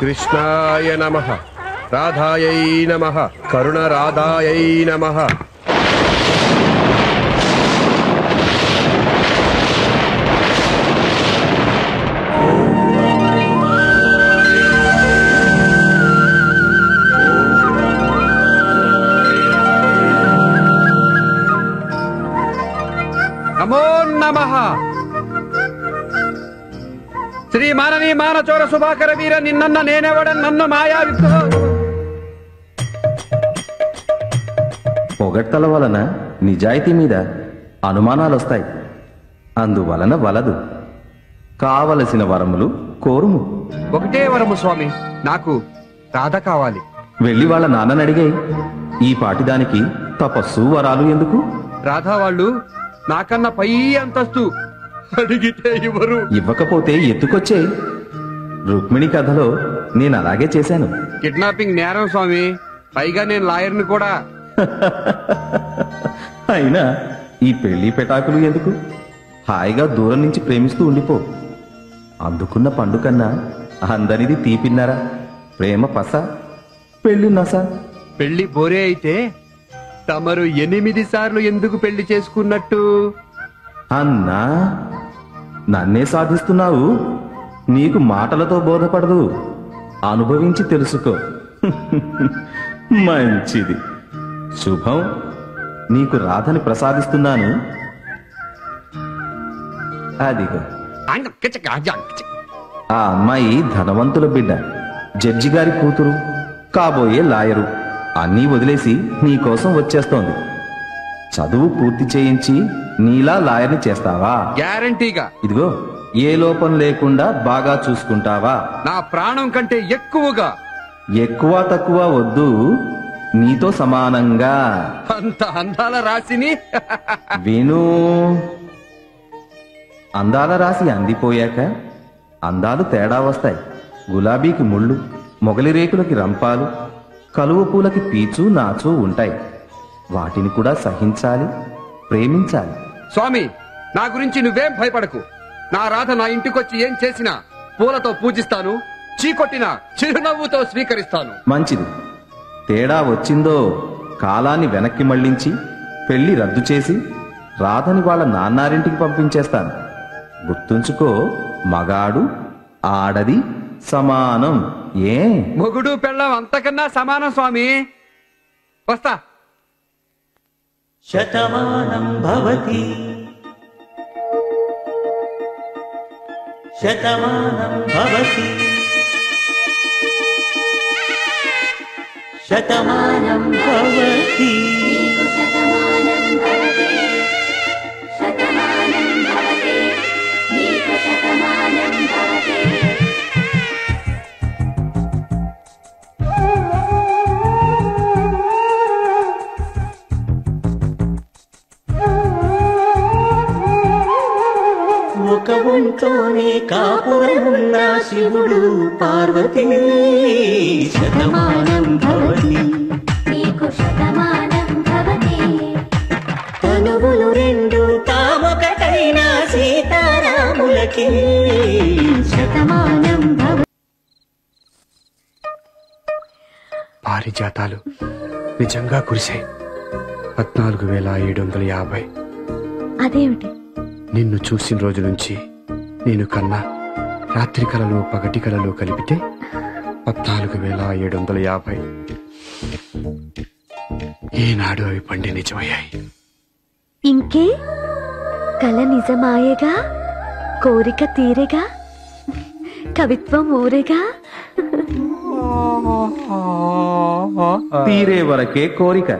కృష్ణాయ నమః రాధాయై నమః కరుణ రాధాయై నమః. నమో నమః. శ్రీ మానవీ మానచోర సుభాకర వీర నిన్న నేనెవడన్ నన్ను మాయా పొగడ్తల వలన నిజాయితీ మీద అనుమానాలొస్తాయి. అందువలన వలదు. కావలసిన వరములు కోరుము. ఒకటే వరము స్వామి, నాకు రాధ కావాలి. వెళ్ళి వాళ్ళ నాన్ననడిగే. ఈ పాటిదానికి తపస్సు వరాలు ఎందుకు? రాధా వాళ్ళు నాకన్నా పై అంతస్తు, అడిగితే ఇవ్వరు. ఇవ్వకపోతే ఎత్తుకొచ్చే. రుక్మిణి కథలో నేను అలాగే చేశాను. కిడ్నాపింగ్ నేరం స్వామి, పైగా నేను లాయర్ని కూడా. అయినా ఈ పెళ్లి పెటాకులు ఎందుకు? హాయిగా దూరం నుంచి ప్రేమిస్తూ ఉండిపో. అందుకున్న పండు కన్నా అందరిది తీపిన్నారా? ప్రేమ పస, పెళ్లి నస. పెళ్లి బోరే అయితే తమరు 8 సార్లు ఎందుకు పెళ్లి చేసుకున్నట్టు? అన్నా, నన్నే సాధిస్తున్నావు. నీకు మాటలతో బోధపడదు, అనుభవించి తెలుసుకో. మంచిది, శుభం. నీకు రాధని ప్రసాదిస్తున్నాను. అదిగో. ఆ అమ్మాయి ధనవంతుల బిడ్డ, జడ్జి గారి కూతురు, కాబోయే లాయరు. అన్నీ వదిలేసి నీకోసం వచ్చేస్తోంది. చదువు పూర్తి చేయించి నీలా లాయర్ని చేస్తావా? గ్యారంటీగా. ఇదిగో, ఏ లోపం లేకుండా బాగా చూసుకుంటావా? నా ప్రాణం కంటే ఎక్కువగా. ఎక్కువ తక్కువ వద్దు, నీతో సమానంగా. అంత అందాల రాశిని విను. అందాల రాశి అందిపోయాక అందాలు తేడా వస్తాయి. గులాబీకి ముళ్ళు, మొగలి రేకులకి రంపాలు, కలువ పూలకి పీచు నాచు ఉంటాయి. వాటిని కూడా సహించాలి, ప్రేమించాలి. స్వామి, నా గురించి నువ్వేం భయపడకు. నా రాధ నా ఇంటికొచ్చి ఏం చేసినా పూలతో పూజిస్తాను, చీకొట్టినా చిరునవ్వుతో స్వీకరిస్తాను. మంచిది. తేడా వచ్చిందో కాలాన్ని వెనక్కి మళ్లించి పెళ్లి రద్దు చేసి రాధని వాళ్ళ నాన్నారింటికి పంపించేస్తాను. గుర్తుంచుకో, మగాడు ఆడది సమానం. ఏ మొగుడు పెళ్ళం అంతకన్నా సమానం స్వామి. వస్తా. శతమానం భవతి శతమానం భవతి శతమానం భవతి శతమానం భవతి శతమానం భవతి నీకు శతమానం భవతి. ఒక ఒంట్లోనే కాపురమున్న శివుడు పార్వతీ. శతమానం భవతి నీకు శతమానం భవతి. తనువులు రెండు తామొకటైన సీతారాములకి. శతమానం భవతి. పారిజాతాలు నిజంగా కురిశాయి. 14,750. అదేమిటి? నిన్ను చూసిన రోజు నుంచి నేను కన్నా రాత్రి కళలు పగటి కళలు కలిపితే 14,750. ఈనాడు అవి పండి నిజమయ్యాయి. ఇంకే కల నిజమాయేగా, కోరిక తీరేగా, కవిత్వం ఊరేగా. తీరే వరకే కోరిక,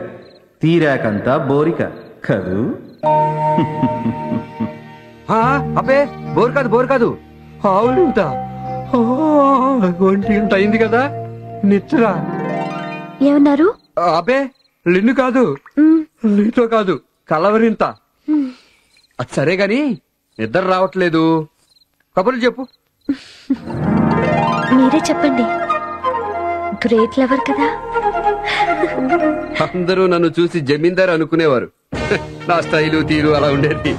తీరాకంతా బోరిక కదూ. అబ్బే, బోర్ కాదు. ఆవులింత ఒంటి గంట అయింది కదా, నిచ్చరా. ఏమన్నారు? అబ్బే, లిన్ను కాదు, నీతో కాదు, కలవరింత. అది సరే గాని నిద్ర రావట్లేదు. కబుర్లు చెప్పు. మీరే చెప్పండి. గ్రేట్ లవర్ కదా. అందరూ నన్ను చూసి జమీందారు అనుకునేవారు. నా స్టైలు తీరు అలా ఉండేది.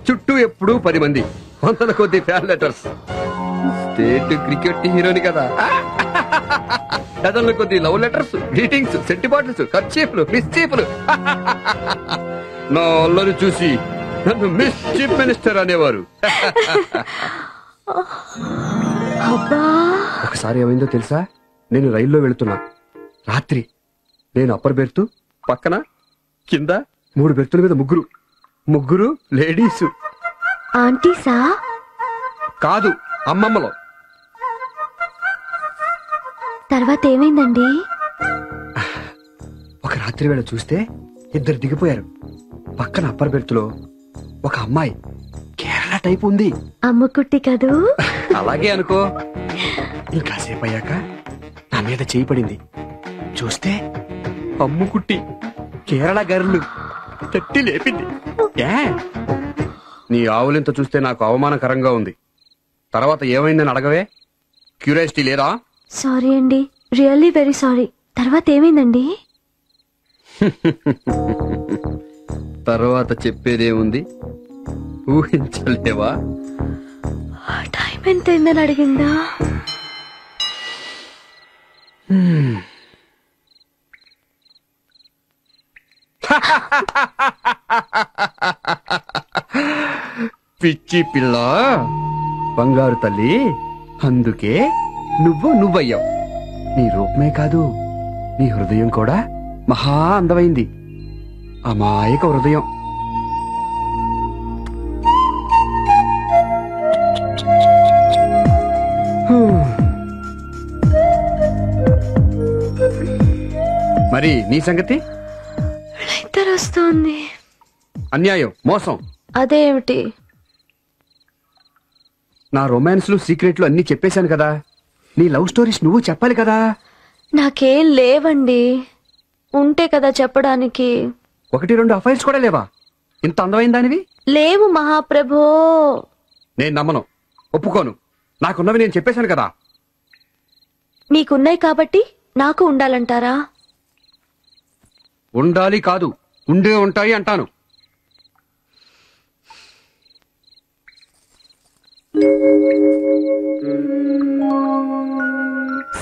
చుట్టూ ఎప్పుడూ 10 మంది, 100 కొద్ది ఫ్యాన్ లెటర్స్. స్టేట్ క్రికెట్ హీరోని కదా. డజన్ల కొద్ది లవ్ లెటర్స్, గ్రీటింగ్స్, సెంటి బాటిల్స్, కర్చీఫ్లు, మిస్చీఫ్లు. నా అల్లరి చూసి నన్ను మిస్ చీఫ్ మినిస్టర్ అనేవారు. ఒకసారి ఏమైందో తెలుసా? నేను రైల్లో వెళుతున్నా. రాత్రి నేను అప్పర్ బెర్త్, పక్కన కింద 3 బెర్తుల మీద ముగ్గురు లేడీస్. ఆంటీసా? కాదు, అమ్మమ్మలో. తర్వాత ఏమైందండి? ఒక రాత్రి వేళ చూస్తే 2 దిగిపోయారు. పక్కన అప్పర్ బెర్త్లో ఒక అమ్మాయి కేరళ టైప్ ఉంది. అమ్ముకుట్టి కదూ? అలాగే అనుకో. ఇంకాసేపు అయ్యాక నా మీద చేయి పడింది. చూస్తే అమ్ముకుట్టి కేరళ గర్లు తట్టి లేపింది. నీ ఆవులింత చూస్తే నాకు అవమానకరంగా ఉంది. తర్వాత ఏమైందని అడగవే? క్యూరియాసిటీ లేదా? సారీ అండి, రియల్లీ వెరీ సారీ. తర్వాత ఏమైందండి? తర్వాత చెప్పేదేముంది, ఊహించలేవా? టైం ఎంతైందని అడిగిందా? పిచ్చి పిల్ల, బంగారు తల్లి, అందుకే నువ్వయ్యావు. నీ రూపమే కాదు, నీ హృదయం కూడా మహా అందమైంది. అమాయక హృదయం. మరి నీ సంగతి? వస్తోంది. అన్యాయం, మోసం. అదేమిటి? నా రొమాన్స్లు, సీక్రెట్లు అన్ని చెప్పేశాను కదా. నీ లవ్ స్టోరీస్ నువ్వు చెప్పాలి కదా. నాకేం లేవండి. ఉంటే కదా చెప్పడానికి. 1-2 అఫైర్స్ కూడా లేవా? ఇంత అందమైన దానివి? లేవు మహాప్రభో. నేను నమ్మను, ఒప్పుకోను. నాకున్నవి నేను చెప్పేశాను కదా. మీకున్నాయి కాబట్టి నాకు ఉండాలంటారా? ఉండాలి కాదు, ఉండే ఉంటాయి అంటాను.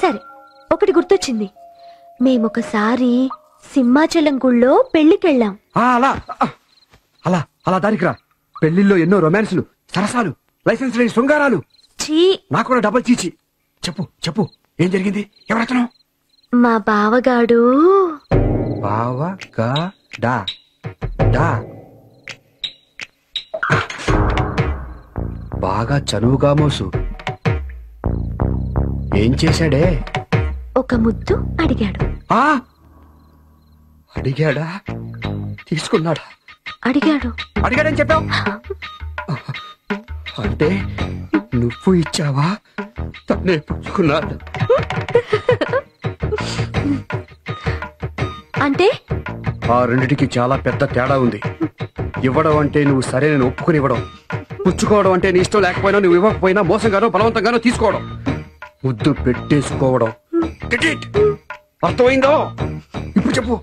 సరే, ఒకటి గుర్తొచ్చింది. మేమొకసారి సింహాచలం గుళ్ళో పెళ్లికెళ్ళాం. అలా అలా అలా దానికి రా. పెళ్లిల్లో ఎన్నో రొమాన్స్లు, సరసాలు, లైసెన్స్ లేని శృంగారాలు. చీ, నాకు కూడా డబల్ చీచి. చెప్పు చెప్పు, ఏం జరిగింది? ఎవరతను? మా బావగాడు. బావగాడా? బాగా చనువుగా మోసు. ఏం చేశాడే? ఒక ముద్దు అడిగాడు. అడిగాడా? తీసుకున్నాడా? అడిగాడని చెప్పావు. అంటే నువ్వు ఇచ్చావా? తనే పుచ్చుకున్నాడు. అంటే ఆ రెండిటికి చాలా పెద్ద తేడా ఉంది. ఇవ్వడం అంటే నువ్వు సరే నేను ఒప్పుకుని ఇవ్వడం. పుచ్చుకోవడం అంటే నీ ఇష్టం లేకపోయినా, నువ్వు ఇవ్వకపోయినా మోసంగానో బలవంతంగానో తీసుకోవడం. ముద్దు పెట్టేసుకోవడం. అర్థమైందో? ఇప్పుడు చెప్పు.